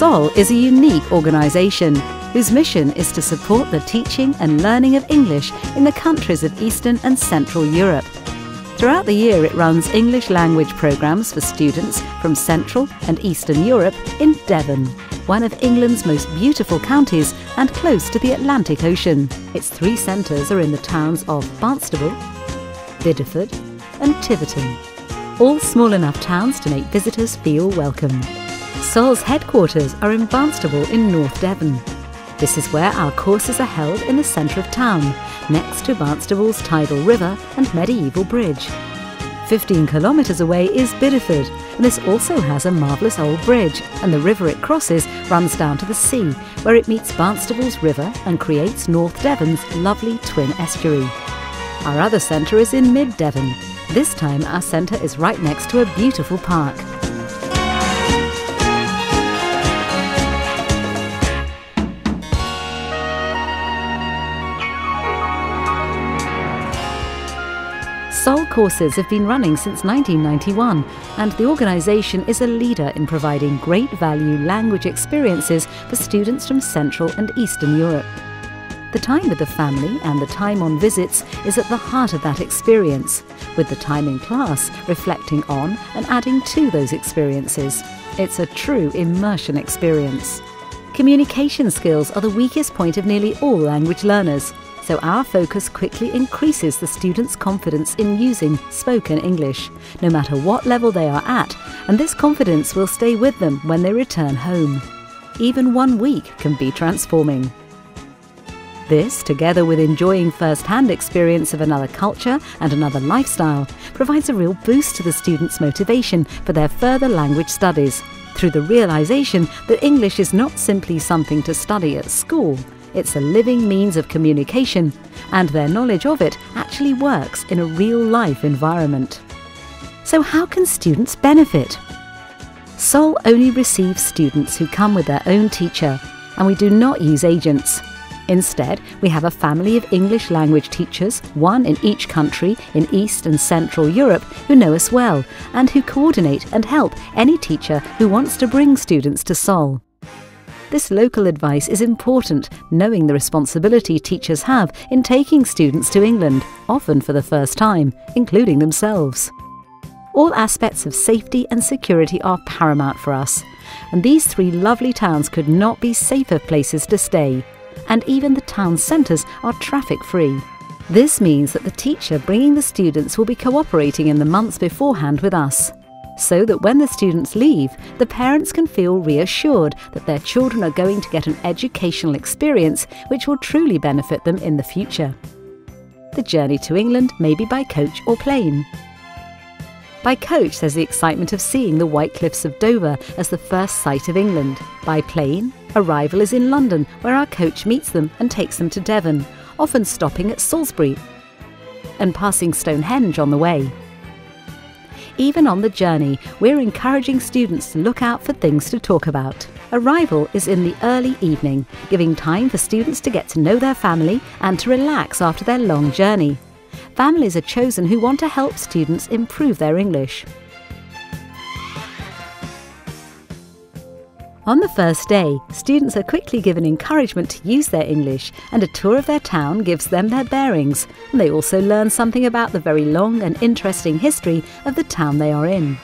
SOL is a unique organisation whose mission is to support the teaching and learning of English in the countries of Eastern and Central Europe. Throughout the year it runs English language programmes for students from Central and Eastern Europe in Devon, one of England's most beautiful counties and close to the Atlantic Ocean. Its 3 centres are in the towns of Barnstaple, Bideford and Tiverton, all small enough towns to make visitors feel welcome. SOL's headquarters are in Barnstaple in North Devon. This is where our courses are held in the centre of town, next to Barnstaple's tidal river and medieval bridge. 15 kilometres away is Bideford, and this also has a marvellous old bridge, and the river it crosses runs down to the sea, where it meets Barnstaple's river and creates North Devon's lovely twin estuary. Our other centre is in Mid Devon. This time our centre is right next to a beautiful park. SOL courses have been running since 1991, and the organisation is a leader in providing great value language experiences for students from Central and Eastern Europe. The time with the family and the time on visits is at the heart of that experience, with the time in class reflecting on and adding to those experiences. It's a true immersion experience. Communication skills are the weakest point of nearly all language learners, so our focus quickly increases the students' confidence in using spoken English, no matter what level they are at, and this confidence will stay with them when they return home. Even 1 week can be transforming. This, together with enjoying first-hand experience of another culture and another lifestyle, provides a real boost to the students' motivation for their further language studies, through the realisation that English is not simply something to study at school. It's a living means of communication, and their knowledge of it actually works in a real-life environment. So how can students benefit? SOL only receives students who come with their own teacher, and we do not use agents. Instead, we have a family of English language teachers, one in each country in East and Central Europe, who know us well, and who coordinate and help any teacher who wants to bring students to SOL. This local advice is important, knowing the responsibility teachers have in taking students to England, often for the first time, including themselves. All aspects of safety and security are paramount for us, and these 3 lovely towns could not be safer places to stay, and even the town centres are traffic-free. This means that the teacher bringing the students will be cooperating in the months beforehand with us, so that when the students leave, the parents can feel reassured that their children are going to get an educational experience which will truly benefit them in the future. The journey to England may be by coach or plane. By coach, there's the excitement of seeing the White Cliffs of Dover as the first sight of England. By plane, arrival is in London, where our coach meets them and takes them to Devon, often stopping at Salisbury and passing Stonehenge on the way. Even on the journey, we're encouraging students to look out for things to talk about. Arrival is in the early evening, giving time for students to get to know their family and to relax after their long journey. Families are chosen who want to help students improve their English. On the first day, students are quickly given encouragement to use their English, and a tour of their town gives them their bearings, and they also learn something about the very long and interesting history of the town they are in.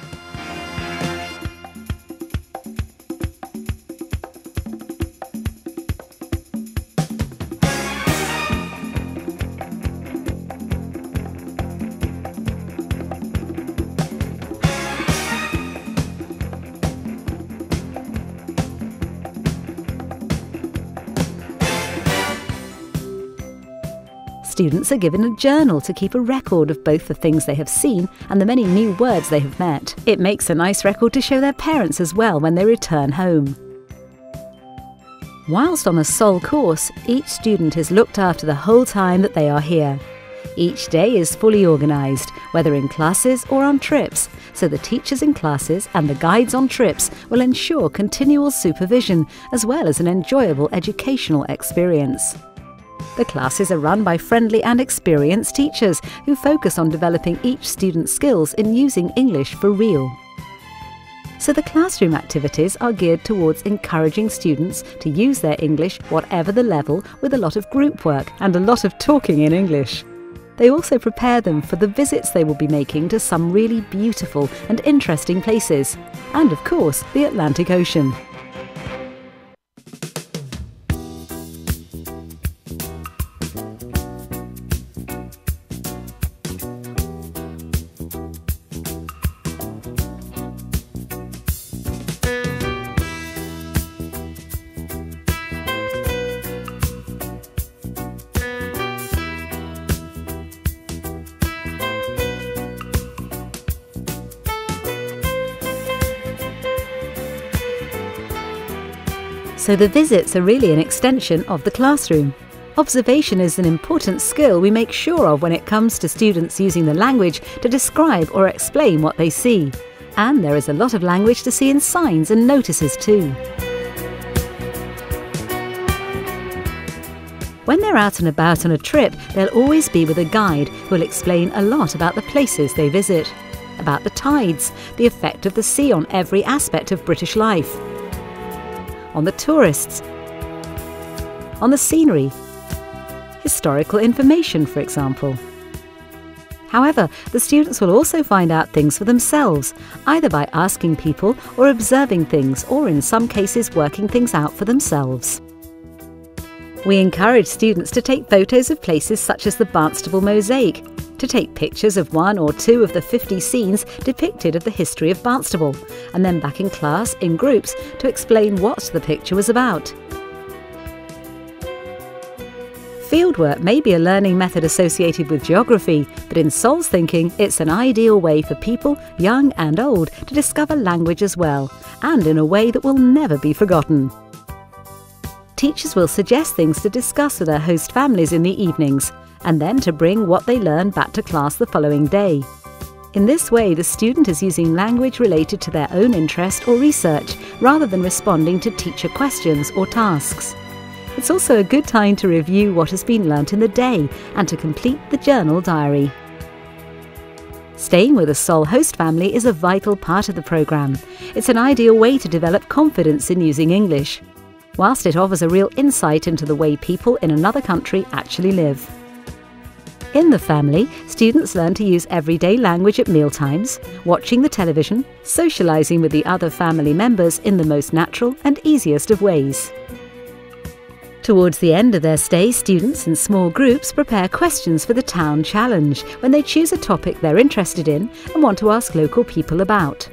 Students are given a journal to keep a record of both the things they have seen and the many new words they have met. It makes a nice record to show their parents as well when they return home. Whilst on a SOL course, each student is looked after the whole time that they are here. Each day is fully organised, whether in classes or on trips, so the teachers in classes and the guides on trips will ensure continual supervision as well as an enjoyable educational experience. The classes are run by friendly and experienced teachers who focus on developing each student's skills in using English for real. So the classroom activities are geared towards encouraging students to use their English, whatever the level, with a lot of group work and a lot of talking in English. They also prepare them for the visits they will be making to some really beautiful and interesting places, and of course the Atlantic Ocean. So the visits are really an extension of the classroom. Observation is an important skill we make sure of when it comes to students using the language to describe or explain what they see. And there is a lot of language to see in signs and notices too. When they're out and about on a trip, they'll always be with a guide who will explain a lot about the places they visit, about the tides, the effect of the sea on every aspect of British life, on the tourists, on the scenery, historical information, for example. However, the students will also find out things for themselves, either by asking people or observing things, or in some cases working things out for themselves. We encourage students to take photos of places such as the Barnstaple Mosaic, to take pictures of 1 or 2 of the 50 scenes depicted of the history of Barnstaple, and then back in class, in groups, to explain what the picture was about. Fieldwork may be a learning method associated with geography, but in Sol's thinking, it's an ideal way for people, young and old, to discover language as well, and in a way that will never be forgotten. Teachers will suggest things to discuss with their host families in the evenings, and then to bring what they learn back to class the following day. In this way, the student is using language related to their own interest or research, rather than responding to teacher questions or tasks. It's also a good time to review what has been learnt in the day and to complete the journal diary. Staying with a Sol host family is a vital part of the programme. It's an ideal way to develop confidence in using English, whilst it offers a real insight into the way people in another country actually live. In the family, students learn to use everyday language at mealtimes, watching the television, socialising with the other family members in the most natural and easiest of ways. Towards the end of their stay, students in small groups prepare questions for the Town Challenge when they choose a topic they're interested in and want to ask local people about.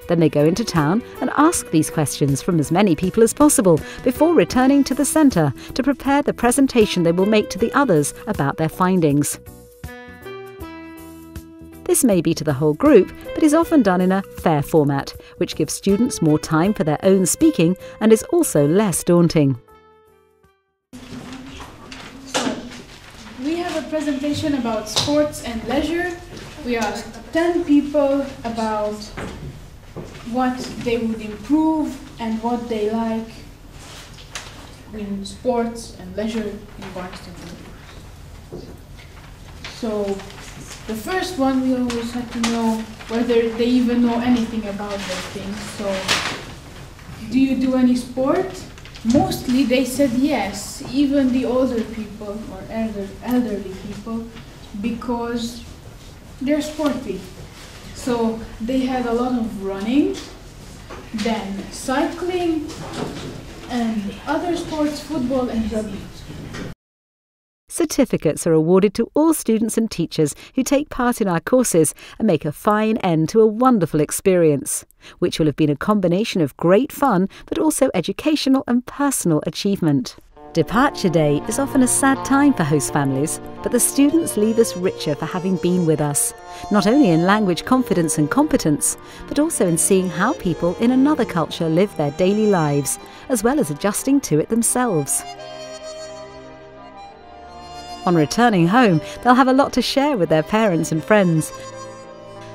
Then they go into town and ask these questions from as many people as possible before returning to the centre to prepare the presentation they will make to the others about their findings. This may be to the whole group, but is often done in a fair format, which gives students more time for their own speaking and is also less daunting. So, we have a presentation about sports and leisure. We asked 10 people about what they would improve and what they like in sports and leisure in Barnstaple. So the first one, we always have to know whether they even know anything about those things. So, do you do any sport? Mostly they said yes, even the older people or elderly people, because they're sporty. So they had a lot of running, then cycling, and other sports, football and rugby. Certificates are awarded to all students and teachers who take part in our courses and make a fine end to a wonderful experience, which will have been a combination of great fun but also educational and personal achievement. Departure Day is often a sad time for host families, but the students leave us richer for having been with us, not only in language confidence and competence, but also in seeing how people in another culture live their daily lives, as well as adjusting to it themselves. On returning home, they'll have a lot to share with their parents and friends,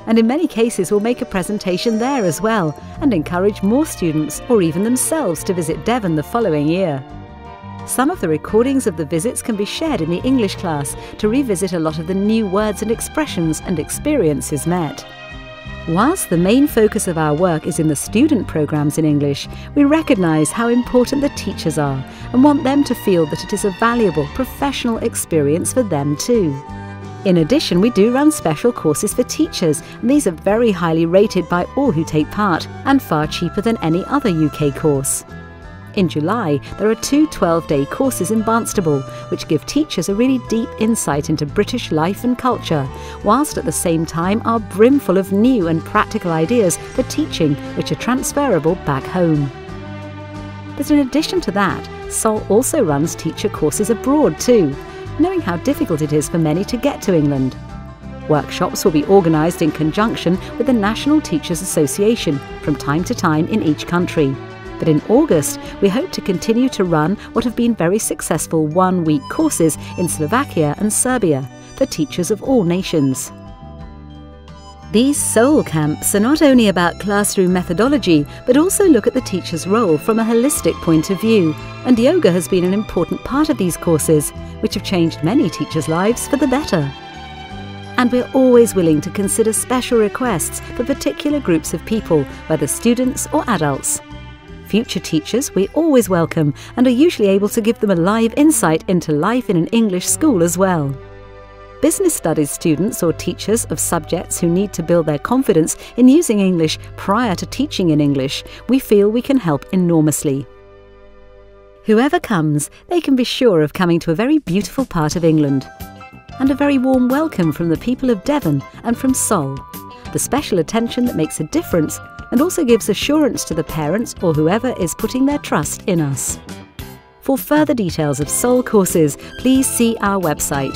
and in many cases will make a presentation there as well, and encourage more students or even themselves to visit Devon the following year. Some of the recordings of the visits can be shared in the English class to revisit a lot of the new words and expressions and experiences met. Whilst the main focus of our work is in the student programmes in English, we recognise how important the teachers are and want them to feel that it is a valuable professional experience for them too. In addition, we do run special courses for teachers, and these are very highly rated by all who take part and far cheaper than any other UK course. In July, there are 2 12-day courses in Barnstaple, which give teachers a really deep insight into British life and culture, whilst at the same time are brimful of new and practical ideas for teaching which are transferable back home. But in addition to that, Sol also runs teacher courses abroad too, knowing how difficult it is for many to get to England. Workshops will be organised in conjunction with the National Teachers Association from time to time in each country. But in August, we hope to continue to run what have been very successful one-week courses in Slovakia and Serbia for teachers of all nations. These Sol camps are not only about classroom methodology, but also look at the teacher's role from a holistic point of view, and yoga has been an important part of these courses, which have changed many teachers' lives for the better. And we're always willing to consider special requests for particular groups of people, whether students or adults. Future teachers we always welcome and are usually able to give them a live insight into life in an English school as well. Business studies students or teachers of subjects who need to build their confidence in using English prior to teaching in English, we feel we can help enormously. Whoever comes, they can be sure of coming to a very beautiful part of England. And a very warm welcome from the people of Devon and from Sol. The special attention that makes a difference and also gives assurance to the parents or whoever is putting their trust in us. For further details of Sol courses, please see our website